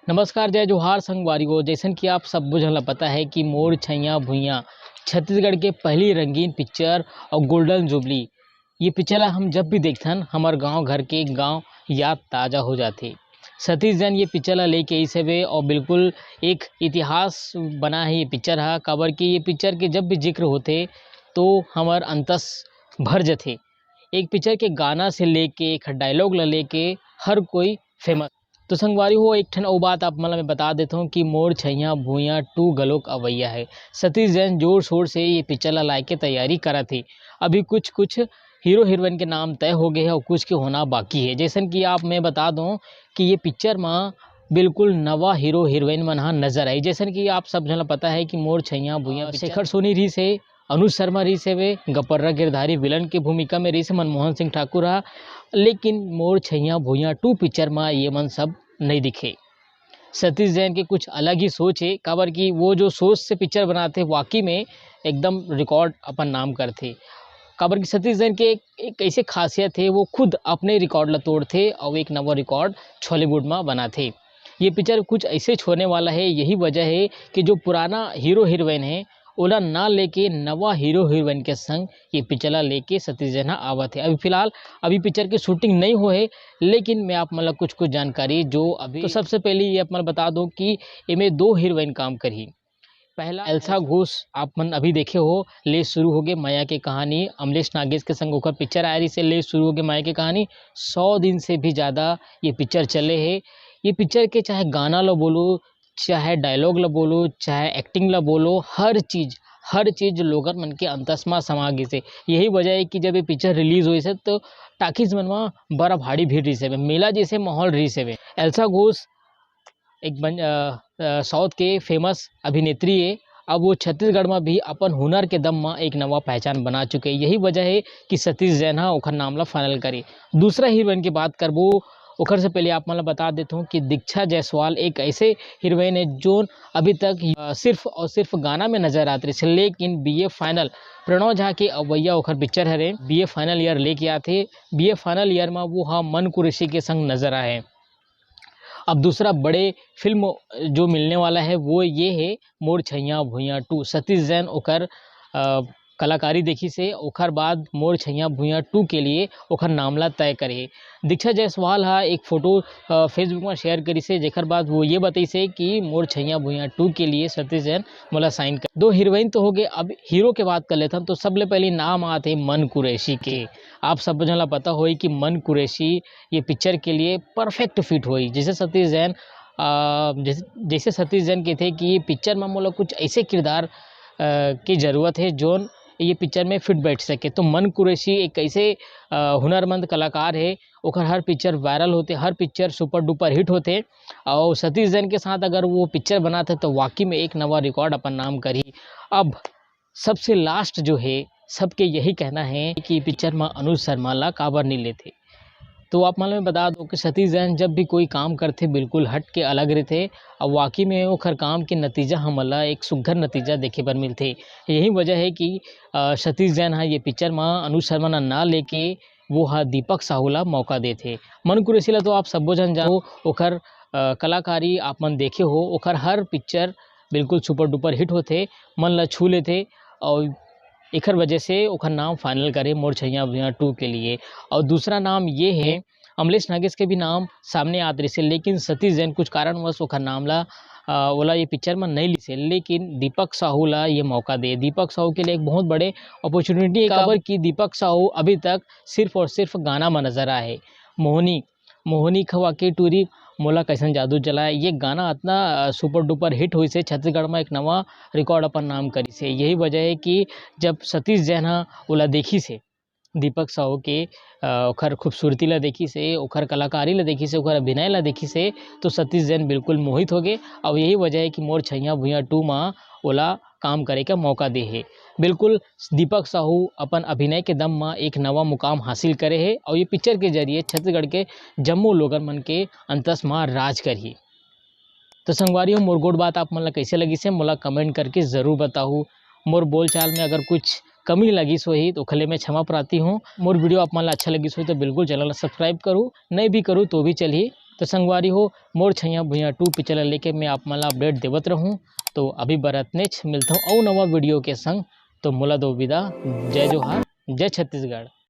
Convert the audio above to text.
नमस्कार, जय जोहार संगवारियों। जैसन कि आप सब बुझल पता है कि मोर छैया भुइयां छत्तीसगढ़ के पहली रंगीन पिक्चर और गोल्डन जुबली। ये पिक्चर ला हम जब भी देखथन हमर गांव घर के गांव याद ताज़ा हो जाथे। सतीश जैन ये पिक्चर ला लेके इस हवे और बिल्कुल एक इतिहास बना है ये पिक्चर हा। काबर कि ये पिक्चर के जब भी जिक्र होते तो हमर अंतस भर जथे। एक पिक्चर के गाना से लेके एक डायलॉग ला लेके हर कोई फेमस। तो संगवारी हो एक ठन और बात आप मतलब मैं बता देता हूँ कि मोर छैया भुइयां 2 गलोक अवैया है। सतीश जैन जोर शोर से ये पिक्चर ला लाए के तैयारी करा थी। अभी कुछ कुछ हीरो हीरोइन के नाम तय हो गए हैं और कुछ के होना बाकी है। जैसन कि आप मैं बता दूं कि ये पिक्चर में बिल्कुल नवा हीरो हीरोइन मन हा नजर आई। जैसन कि आप सब जन पता है कि मोर छैया भुइयां शेखर सोनी रही से, अनुज शर्मा रही से वे गपर्रा गिरधारी विलन की भूमिका में रही से मनमोहन सिंह ठाकुर रहा। लेकिन मोर छैया भुइयां 2 पिक्चर में ये मन सब नहीं दिखे। सतीश जैन की कुछ अलग ही सोच है। काबर की वो जो सोच से पिक्चर बनाते वाकई में एकदम रिकॉर्ड अपन नाम करते। काबर की सतीश जैन के एक ऐसे खासियत है, वो खुद अपने रिकॉर्ड ला तोड़ते और एक नवा रिकॉर्ड बॉलीवुड में बनाते। ये पिक्चर कुछ ऐसे छोड़ने वाला है। यही वजह है कि जो पुराना हीरो हीरोइन है ओला ना लेके नवा हीरो हीरोइन के संग ये पिक्चर ला लेके सतीश जैन आवत है। अभी फिलहाल पिक्चर की शूटिंग नहीं हो है, लेकिन मैं आप मतलब कुछ जानकारी जो अभी तो सबसे पहले ये आप बता दो कि इनमें 2 हीरोइन काम करी। पहला एल्सा घोष आप मन अभी देखे हो, ले शुरू हो गए माया की कहानी। अमलेश नागेश के संग होकर पिक्चर आ रही से ले शुरू हो गए माया की कहानी। 100 दिन से भी ज़्यादा ये पिक्चर चले है। ये पिक्चर के चाहे गाना ला बोलो, चाहे डायलॉग ला बोलो, चाहे एक्टिंग ला बोलो, हर चीज़ लोगन मन के अंतसमा समा गई से। यही वजह है कि जब ये पिक्चर रिलीज हुई से तो टाकीज मन में बड़ा भारी भीड़ रही से, मेला जैसे माहौल रही से। एल्सा घोष एक साउथ के फेमस अभिनेत्री है। अब वो छत्तीसगढ़ में भी अपन हुनर के दम में एक नवा पहचान बना चुके हैं। यही वजह है कि सतीश जैन ओखर नाम ला फाइनल करे। दूसरा हीरोइन की बात करबो ओखर से पहले आप मतलब बता देता हूँ कि दीक्षा जायसवाल एक ऐसे हीरोइन है जो अभी तक सिर्फ और सिर्फ गाना में नजर आते रही। लेकिन बीए फाइनल प्रणव झा के अवैया ओखर पिक्चर हरे बीए फाइनल ईयर लेके आते। बीए फाइनल ईयर में वो हाँ मन कुरैशी के संग नजर आए। अब दूसरा बड़े फिल्म जो मिलने वाला है वो ये है मोर छैया भुइयां 2। सतीश जैन ओकर कलाकारी देखी से ओखर बाद मोर छैया भुइयां 2 के लिए ओखर नामला तय करे। दीक्षा जायसवाल हा एक फोटो फेसबुक में शेयर करी से, जेकर बाद वो ये बताई से कि मोर छैया भुइयां 2 के लिए सतीश जैन मोला साइन कर। 2 हीरोइन तो हो गए, अब हीरो के बात कर लेते हैं। तो सबले पहले नाम आते मन कुरैशी के। आप सब जन पता हो कि मन कुरैशी ये पिक्चर के लिए परफेक्ट फिट हुई। जैसे सतीश जैन जैसे सतीश जैन के थे कि ये पिक्चर में मोला कुछ ऐसे किरदार की ज़रूरत है जो ये पिक्चर में फिट बैठ सके। तो मन कुरैशी एक ऐसे हुनरमंद कलाकार है, ओकर हर पिक्चर वायरल होते, हर पिक्चर सुपर डुपर हिट होते। और सतीश जैन के साथ अगर वो पिक्चर बनाते तो वाकई में एक नवा रिकॉर्ड अपन नाम करी। अब सबसे लास्ट जो है, सबके यही कहना है कि पिक्चर में अनुज शर्मा ला काबर नहीं लेते। तो आप मालूम बता दो कि सतीश जैन जब भी कोई काम करते बिल्कुल हट के अलग रहते और वाकई में ओखर काम के नतीजा हमला एक सुघर नतीजा देखे पर मिलते। यही वजह है कि सतीश जैन हा ये पिक्चर में अनुज शर्मा ना लेके वो हा दीपक साहू ला मौका देते। मन कुरैशी ला तो आप सबो जन जानो, ओखर कलाकारी आप मन देखे हो, ओखर हर पिक्चर बिल्कुल सुपर डुपर हिट होते, मन ला छू लेते। और एकर वजह से ओखर नाम फाइनल करे मोर छैया भुइयां 2 के लिए। और दूसरा नाम ये है अमलेश नागेश के भी नाम सामने आते रहे, लेकिन सतीश जैन कुछ कारणवश ओखर नाम ला ओला ये पिक्चर में नहीं ली से। लेकिन दीपक साहू ला ये मौका दे। दीपक साहू के लिए एक बहुत बड़े अपॉर्चुनिटी है। काबर कि दीपक साहू अभी तक सिर्फ और सिर्फ गाना में नजर आए। मोहनी खवा के टूरी मोला कैसन जादू चलाए, ये गाना इतना सुपर डुपर हिट हुई से छत्तीसगढ़ में एक नवा रिकॉर्ड अपन नाम करी से। यही वजह है कि जब सतीश जैन ओला देखी से दीपक साहू के ओखर खूबसूरती ला देखी से, ओखर कलाकारी ला देखी से, ओखर अभिनय ला देखी से, तो सतीश जैन बिल्कुल मोहित हो गए। और यही वजह है कि मोर छैया भुइयां 2 में ओला काम करे का मौका दे है। बिल्कुल दीपक साहू अपन अभिनय के दम में एक नवा मुकाम हासिल करे है और ये पिक्चर के जरिए छत्तीसगढ़ के जम्मू लोगन मन के अंतस में राज करी। तो संगवारियों मोर गोड बात आप मन ला कैसे लगी से मोला कमेंट करके ज़रूर बताऊँ। मोर बोलचाल में अगर कुछ कमी लगी सोही तो खले मैं क्षमा प्रार्थी हूँ। मोर वीडियो आप मन ला अच्छा लगी सोही तो बिल्कुल चैनल सब्सक्राइब करूँ, नहीं भी करूँ तो भी चलिए। तो संगवारी हो मोर छैया भुइया 2 पिक्चर लेके मैं आप मला अपडेट देवत रहूँ। तो अभी बरतनेच मिलता हूँ और नवा वीडियो के संग। तो मोला दो विदा। जय जोहार, जय छत्तीसगढ़।